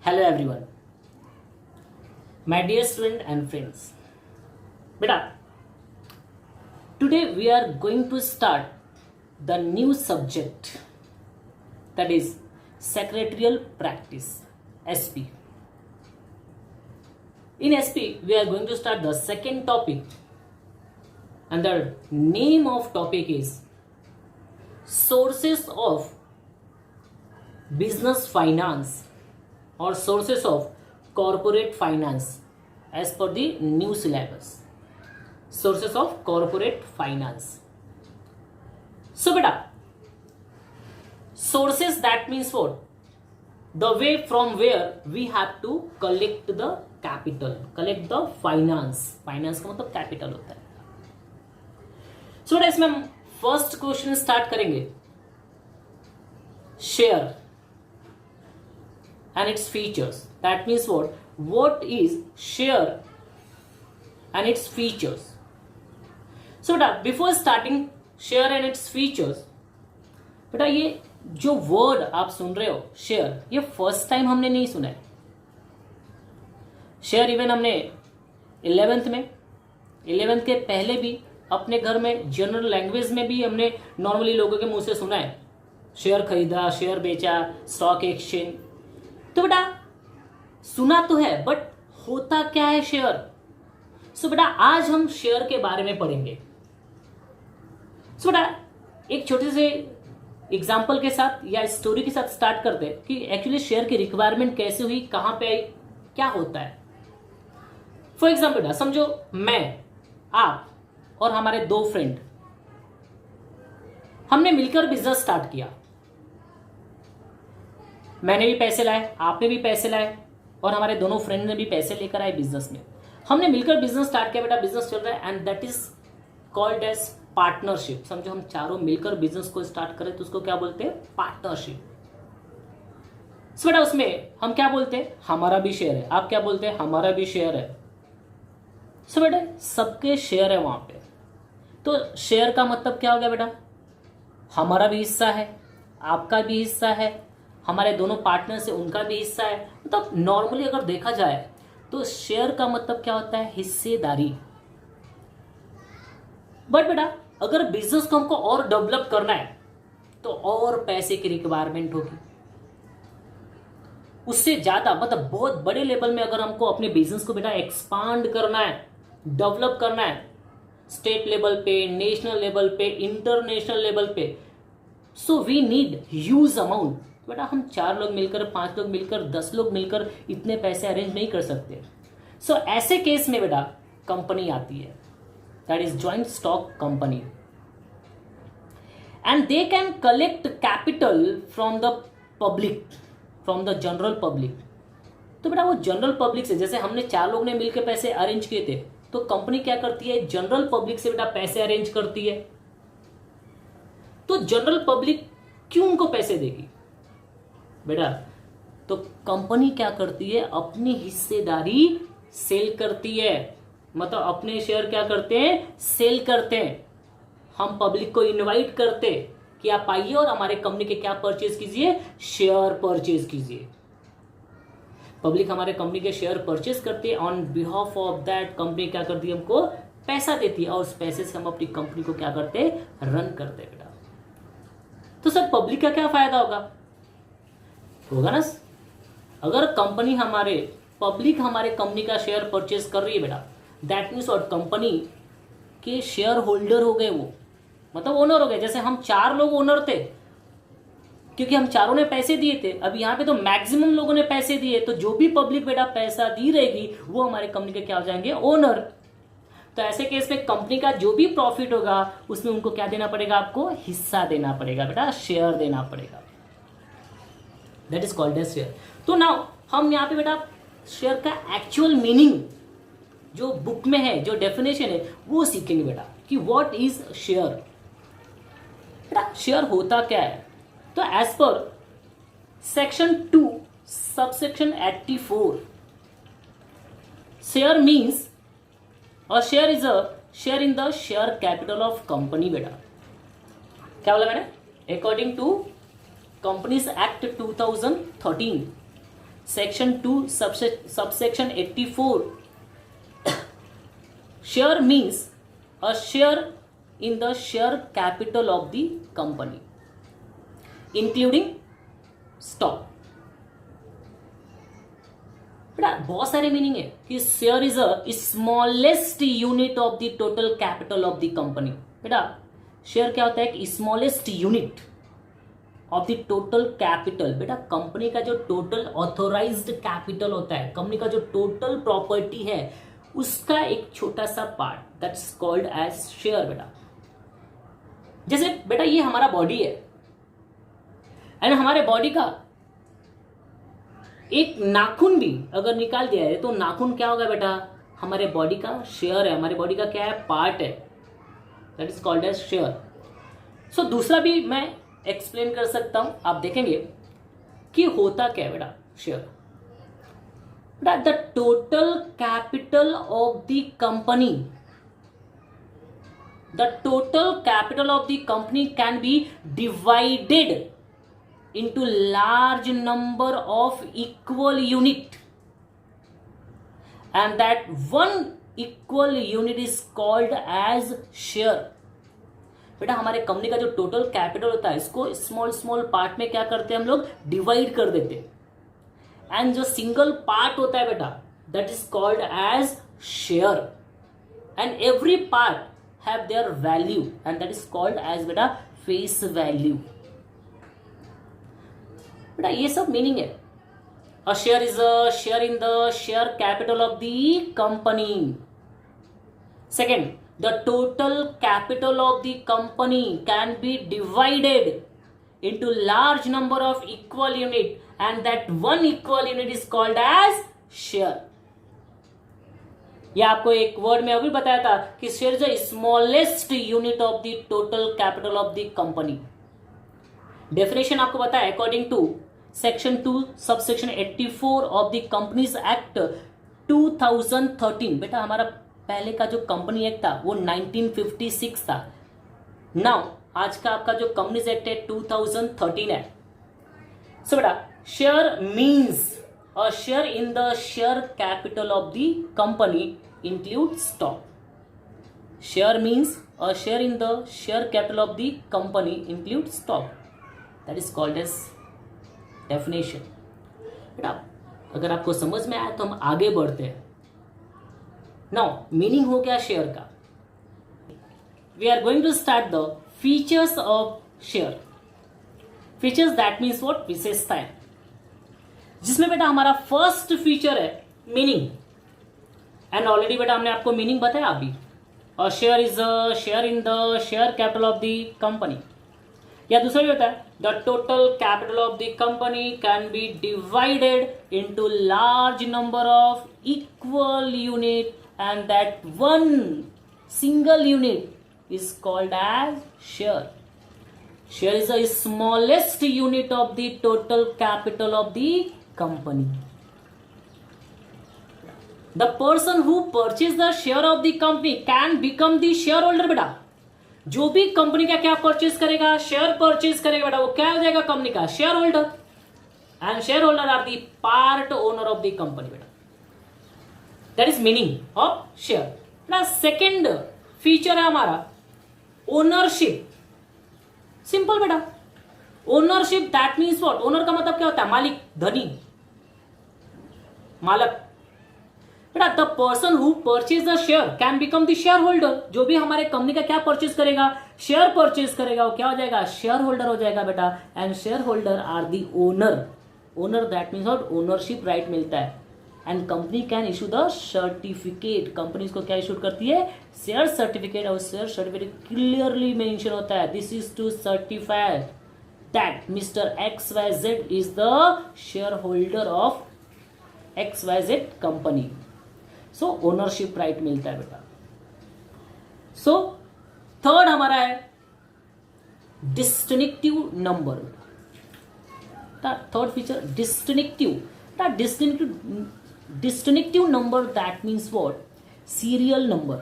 Hello everyone, my dear student and friends. Beta, today we are going to start the new subject, that is secretarial practice, SP. In SP we are going to start the second topic, and the name of topic is sources of business finance or sources of corporate finance as per the new syllabus. Sources of corporate finance. So beta, sources, that means what? The way from where we have to collect the capital, collect the finance. Finance का मतलब capital होता है. So बटा इसमें हम first question start करेंगे. Share and its features. That means what? What is share and its features? So before starting share and its features, बेटा ये जो वर्ड आप सुन रहे हो शेयर, ये फर्स्ट टाइम हमने नहीं सुना है. शेयर इवन हमने 11th के पहले भी अपने घर में जनरल लैंग्वेज में भी हमने नॉर्मली लोगों के मुंह से सुना है. शेयर खरीदा, शेयर बेचा, स्टॉक एक्सचेंज. तो बेटा सुना तो है, बट होता क्या है शेयर? सो बेटा आज हम शेयर के बारे में पढ़ेंगे. सो बेटा एक छोटे से एग्जांपल के साथ या स्टोरी के साथ स्टार्ट करते हैं कि एक्चुअली शेयर की रिक्वायरमेंट कैसे हुई, कहां पे आई, क्या होता है. फॉर एग्जाम्पल बेटा समझो मैं, आप और हमारे दो फ्रेंड, हमने मिलकर बिजनेस स्टार्ट किया. मैंने भी पैसे लाए, आपने भी पैसे लाए, और हमारे दोनों फ्रेंड ने भी पैसे लेकर आए बिजनेस में. हमने मिलकर बिजनेस स्टार्ट किया बेटा, बिजनेस चल रहा है, and that is called as partnership. समझो हम चारों मिलकर बिजनेस को स्टार्ट करें तो उसको क्या बोलते हैं? पार्टनरशिप. सो बेटा उसमें हम क्या बोलते हैं? हमारा भी शेयर है. आप क्या बोलते हैं? हमारा भी शेयर है. सो बेटा सबके शेयर है वहां पे. तो शेयर का मतलब क्या हो गया बेटा? हमारा भी हिस्सा है, आपका भी हिस्सा है, हमारे दोनों पार्टनर से उनका भी हिस्सा है. मतलब नॉर्मली अगर देखा जाए तो शेयर का मतलब क्या होता है? हिस्सेदारी. बट बेटा अगर बिजनेस को हमको और डेवलप करना है तो और पैसे की रिक्वायरमेंट होगी. उससे ज्यादा मतलब बहुत बड़े लेवल में अगर हमको अपने बिजनेस को बेटा एक्सपांड करना है, डेवलप करना है, स्टेट लेवल पे, नेशनल लेवल पे, इंटरनेशनल लेवल पे, so we need huge amount. बेटा हम 4 लोग मिलकर, 5 लोग मिलकर, 10 लोग मिलकर इतने पैसे अरेंज नहीं कर सकते. सो ऐसे केस में बेटा कंपनी आती है, that is joint stock company, and they can collect capital from the public, from the general public. तो बेटा वो जनरल पब्लिक से, जैसे हमने 4 लोग ने मिलकर पैसे अरेंज किए थे, तो कंपनी क्या करती है? जनरल पब्लिक से बेटा पैसे अरेंज करती है. तो जनरल पब्लिक क्यों उनको पैसे देगी बेटा? तो कंपनी क्या करती है? अपनी हिस्सेदारी सेल करती है. मतलब अपने शेयर क्या करते हैं? सेल करते हैं. हम पब्लिक को इनवाइट करते कि आप आइए और हमारे कंपनी के क्या परचेज कीजिए? शेयर परचेज कीजिए. पब्लिक हमारे कंपनी के शेयर परचेज करती है. On behalf of that company क्या करती है? हमको पैसा देती है, और उस पैसे से हम अपनी कंपनी को क्या करते हैं? रन करते हैं बेटा. तो सर पब्लिक का क्या फायदा होगा ना? अगर कंपनी पब्लिक हमारे कंपनी का शेयर परचेज कर रही है बेटा, दैट मीन्स और कंपनी के शेयर होल्डर हो गए, वो मतलब ओनर हो गए. जैसे हम 4 लोग ओनर थे क्योंकि हम चारों ने पैसे दिए थे. अब यहाँ पे तो मैक्सिमम लोगों ने पैसे दिए, तो जो भी पब्लिक बेटा पैसा दी रहेगी वो हमारे कंपनी के क्या हो जाएंगे? ओनर. तो ऐसे केस में कंपनी का जो भी प्रॉफिट होगा उसमें उनको क्या देना पड़ेगा? आपको हिस्सा देना पड़ेगा बेटा, शेयर देना पड़ेगा. That is called as share. तो नाउ हम यहाँ पे बेटा शेयर का एक्चुअल मीनिंग जो बुक में है, जो डेफिनेशन है, वो सीखेंगे बेटा कि व्हाट इज शेयर. बेटा शेयर होता क्या है? तो as per section 2 subsection 84, share means और share is a share in the share capital of company. बेटा क्या बोला मैंने? According to companies act 2013, section 2 subsection 84, share means a share in the share capital of the company including stock. बेटा बहुत सारे meaning है कि share is a smallest unit of the total capital of the company. बेटा share क्या होता है? एक smallest unit of the total capital. बेटा कंपनी का जो टोटल ऑथोराइज्ड कैपिटल होता है, कंपनी का जो टोटल प्रॉपर्टी है, उसका एक छोटा सा part, that's called as share. बेटा जैसे बेटा ये हमारा बॉडी है एंड हमारे बॉडी का एक नाखून भी अगर निकाल दिया है तो नाखून क्या होगा बेटा? हमारे बॉडी का शेयर है, हमारे बॉडी का क्या है? पार्ट है, that is called as share. So दूसरा भी मैं एक्सप्लेन कर सकता हूं, आप देखेंगे कि होता क्या है बेटा शेयर। बेटा the total capital of the company, the total capital of the company can be divided into large number of equal unit, and that one equal unit is called as share। बेटा हमारे company का जो total capital होता है, इसको small small part में क्या करते हैं हम लोग? डिवाइड कर देते हैं, एंड जो सिंगल पार्ट होता है बेटा that is called as share, and every part have their value and that is called as बेटा फेस वैल्यू। बेटा ये सब मीनिंग है। A share is a share in the share capital of the company. Second, the total capital of the company can be divided into large number of equal unit and that one equal unit is called as share. यह आपको एक word में अभी बताया था कि share is the smallest unit of the total capital of the company. Definition आपको बताया according to section 2 subsection 84 of the companies act 2013। बेटा हमारा पहले का जो कंपनी एक्ट था वो 1956 था। नाउ आज का आपका जो कंपनीज एक्ट है 2013 है। सो बेटा share means a share in the share capital of the company include stock. Share means a share in the share capital of the company include stock, that is called as definition. बेटा अगर आपको समझ में आया तो हम आगे बढ़ते हैं। नाउ मीनिंग हो गया शेयर का। We are going to start the features of share. Features that means what? विशेषताएं, जिसमें बेटा हमारा फर्स्ट फीचर है मीनिंग, एंड ऑलरेडी बेटा हमने आपको मीनिंग बताया अभी। A share is a share in the share capital of the company. या दूसरा भी होता है the total capital of the company can be divided into large number of equal unit and that one single unit is called as share. Share is the smallest unit of the total capital of the company. The person who purchase the share of the company can become the share holder. बेटा जो भी company का क्या purchase करेगा? Share purchase करेगा बेटा, वो क्या हो जाएगा? कंपनी का share holder, and share holder are the part owner of the company. बेटा that is meaning of share. बेटा सेकेंड फीचर है हमारा ओनरशिप। सिंपल बेटा, ownership that means what? Owner का मतलब क्या होता है? मालिक, धनी, मालक। बेटा the person who purchase the share can become the share holder. जो भी हमारे कंपनी का क्या परचेज करेगा? शेयर परचेज करेगा, वो क्या हो जाएगा? शेयर होल्डर हो जाएगा बेटा, and share holder are the owner. Owner that means what? Ownership right मिलता है, and company can issue the certificate. Company को क्या इशू करती है? Share certificate. और शेयर सर्टिफिकेट क्लियरली मेंशन होता है, this is to certify that mister XYZ is the share holder of XYZ company. So ownership right मिलता है बेटा। सो थर्ड हमारा है distinctive number. Third feature distinctive. Distinctive number that means what? Serial number.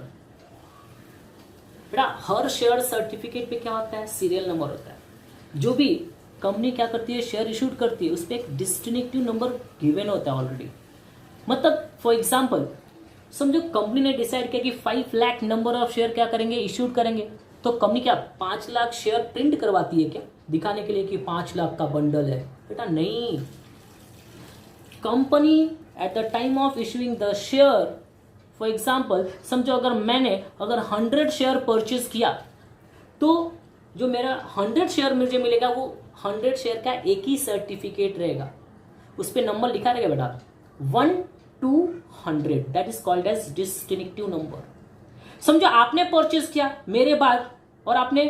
बेटा हर share certificate पे क्या होता है? सीरियल नंबर होता है। जो भी कंपनी क्या करती है, शेयर इशूड करती है, उस पर एक डिस्टिंक्टिव नंबर गिवन होता है ऑलरेडी। मतलब फॉर एग्जाम्पल समझो कंपनी ने डिसाइड किया कि 5 लाख नंबर ऑफ शेयर क्या करेंगे, इशूड करेंगे। तो कंपनी क्या 5 लाख शेयर प्रिंट करवाती है क्या, दिखाने के लिए कि 5 लाख का बंडल है? बेटा नहीं। Company at the time of issuing the share, for example समझो अगर 100 शेयर परचेज किया, तो जो मेरा 100 शेयर मुझे मिलेगा वो 100 शेयर का एक ही सर्टिफिकेट रहेगा, उस पर नंबर लिखा रहेगा बेटा 1 to 100, that is called as distinctive number. समझो आपने परचेज किया मेरे बाद और आपने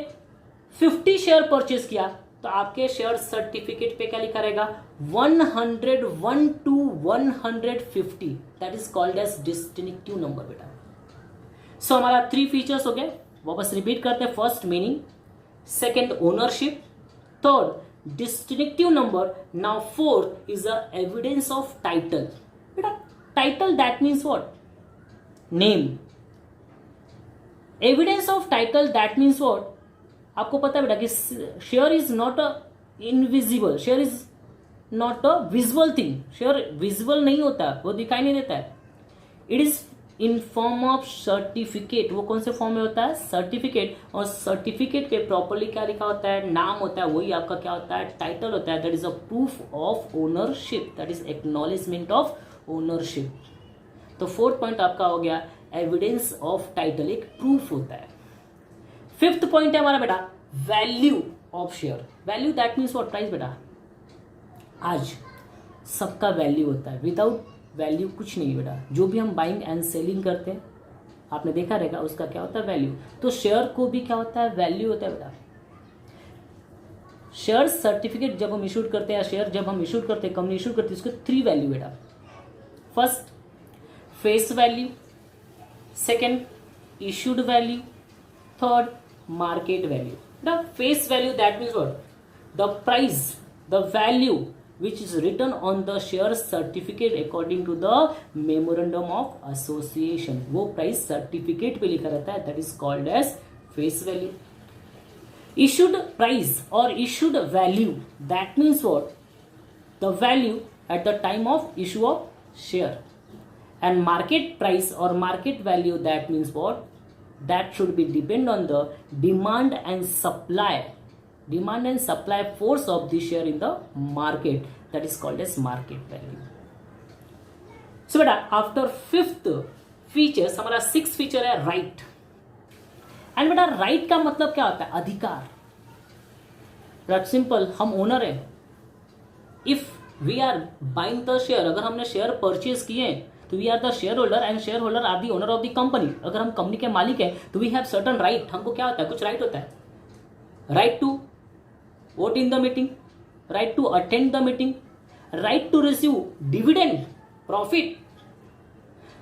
50 शेयर परचेज किया, तो आपके शेयर सर्टिफिकेट पे क्या लिखा रहेगा 101 to 150, that is called as distinctive number बेटा। सो हमारा 3 फीचर्स हो गए, वापस रिपीट करते हैं। First meaning, second ownership, third distinctive number, now fourth is the evidence of title. बेटा title that means what, name. Evidence of title that means what, आपको पता है बेटा कि share is not a invisible, share is not a visual thing. Share visual नहीं होता, वो दिखाई नहीं देता है। It is in form of certificate. वो कौन से फॉर्म में होता है, सर्टिफिकेट। और सर्टिफिकेट पे प्रॉपर्ली क्या लिखा होता है, नाम होता है, वही आपका क्या होता है, टाइटल होता है। That is a proof of ownership, that is acknowledgement of ownership. तो फोर्थ पॉइंट आपका हो गया एविडेंस ऑफ टाइटल, एक प्रूफ होता है। फिफ्थ पॉइंट है हमारा बेटा value of share. Value that means what, price बेटा। आज सबका वैल्यू होता है, विदाउट वैल्यू कुछ नहीं बेटा। जो भी हम बाइंग एंड सेलिंग करते हैं आपने देखा रहेगा, उसका क्या होता है, वैल्यू। तो शेयर को भी क्या होता है, वैल्यू होता है बेटा। शेयर सर्टिफिकेट जब हम इशूड करते हैं, शेयर जब हम इशूड करते हैं, कंपनी इशूड करती है, उसके 3 वैल्यू बेटा। First face value, second issued value, third market value. बेटा face value that means what, the price, the value which is written on the share certificate according to the memorandum of association। वो price certificate पे लिखा रहता है, that is called as face value। issued price or issued value that means what, the value at the time of issue of share। and market price or market value that means what, that should be depend on the demand and supply force of the share in the market, that is called as market value। so बेटा after fifth features हमारा 6th feature है right. And बेटा right का मतलब क्या होता है, अधिकार। दैट सिंपल, हम ओनर है। If we are buying the share, अगर हमने शेयर परचेज किए तो we are the share holder and share holder are the owner of the company. अगर हम कंपनी के मालिक है तो वी हैव सर्टन राइट। हमको क्या होता है, कुछ राइट होता है। Right to vote in the meeting, right to attend the meeting, right to receive dividend, profit,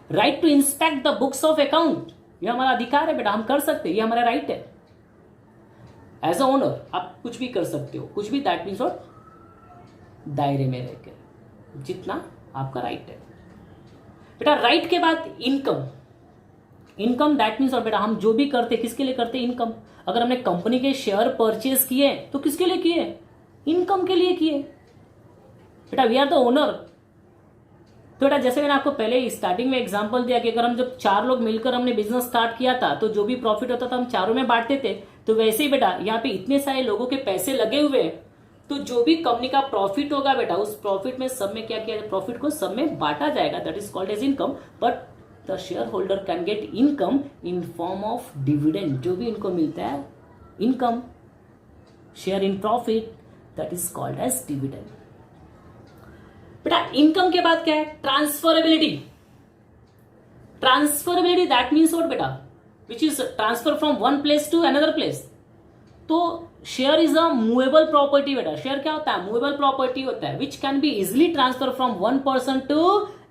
right to inspect the books of account। ये हमारा अधिकार है बेटा, हम कर सकते हैं, ये हमारा राइट है। एज अ ओनर आप कुछ भी कर सकते हो, कुछ भी, दैट मीन्स व्हाट, दायरे में रहकर जितना आपका राइट है बेटा। राइट के बाद इनकम। इनकम दैट मीन्स बेटा हम जो भी करते किसके लिए करते, इनकम। अगर हमने कंपनी के शेयर परचेज किए तो किसके लिए किए, इनकम के लिए किए बेटा। We are the owner. तो बेटा जैसे मैंने आपको पहले स्टार्टिंग में एग्जांपल दिया कि अगर हम जब 4 लोग मिलकर हमने बिजनेस स्टार्ट किया था तो जो भी प्रॉफिट होता था हम चारों में बांटते थे। तो वैसे ही बेटा यहाँ पे इतने सारे लोगों के पैसे लगे हुए हैं, तो जो भी कंपनी का प्रॉफिट होगा बेटा उस प्रॉफिट में सब में क्या किया, प्रॉफिट को सब में बांटा जाएगा, that is called as income. But the share holder can get income in form of dividend. जो भी इनको मिलता है income, share in profit, that is called as dividend. बेटा इनकम के बाद क्या है, transferability. Transferability that means what बेटा, which is transfer from one place to another place. तो share is a movable property बेटा। शेयर क्या होता है, मूवेबल प्रॉपर्टी होता है, विच can be easily transfer from one person to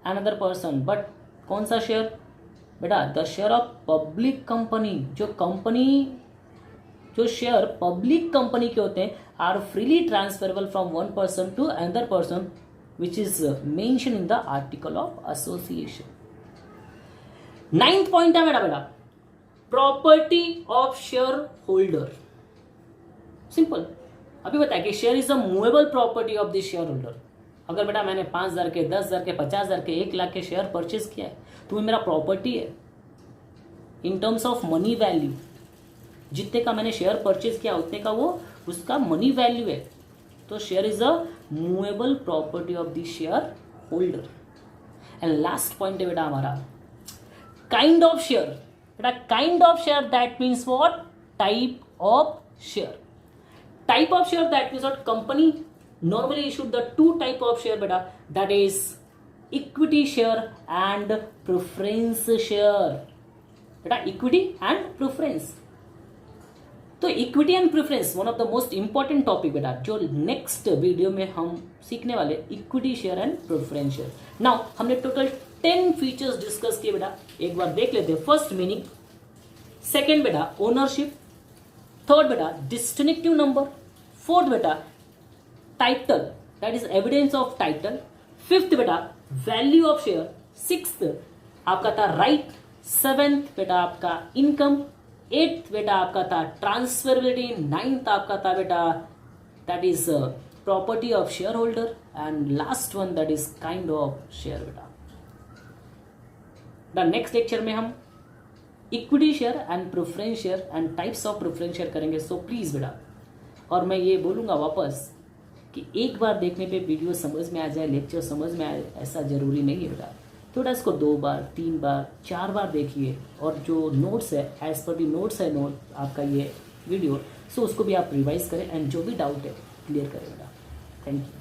another person. But कौन सा शेयर बेटा, the share of public company. जो शेयर पब्लिक कंपनी के होते हैं are freely transferable from one person to another person, which is mention in the article of association. 9th point है बेटा property of share holder. Simple, अभी बताया कि share is a movable property of the share holder. अगर बेटा मैंने 5,000 के, 10,000 के, 50,000 के, 1 लाख के शेयर परचेज किया है तो वो मेरा प्रॉपर्टी है in terms of money value. जितने का मैंने शेयर परचेज किया उतने का वो उसका मनी वैल्यू है। तो share is a movable property of the share holder. And last point है बेटा हमारा काइंड ऑफ शेयर। बेटा kind of share that means what? Type of share. Type of share that means what? Company normally issued the two type of share beta, that is equity share and preference share beta, equity and preference। तो equity and preference one of the most important topic बेटा, जो next video में हम सीखने वाले equity share and preference share. Now हमने total 10 features discuss किए बेटा, एक बार देख लेते हैं। फर्स्ट मीनिंग, सेकेंड बेटा ओनरशिप, थर्ड बेटा डिस्टिंक्टिव नंबर, फोर्थ बेटा title that is evidence of title, fifth बेटा वैल्यू ऑफ शेयर, सिक्स्थ आपका था राइट, सेवेंथ बेटा आपका इनकम, एट्थ बेटा आपका था ट्रांसफरेबिलिटी, नाइन्थ आपका था बेटा that is property of share holder, and last one that is kind of share बेटा। द नेक्स्ट लेक्चर में हम equity share and preference share and types of preference share करेंगे। सो प्लीज बेटा, और मैं ये बोलूंगा वापस कि एक बार देखने पे वीडियो समझ में आ जाए, लेक्चर समझ में आए, ऐसा जरूरी नहीं है बेटा। थोड़ा इसको 2 बार, 3 बार, 4 बार देखिए, और जो नोट्स है एज पर दी नोट्स है नोट आपका ये वीडियो, सो उसको भी आप रिवाइज करें एंड जो भी डाउट है क्लियर करें बेटा। Thank you.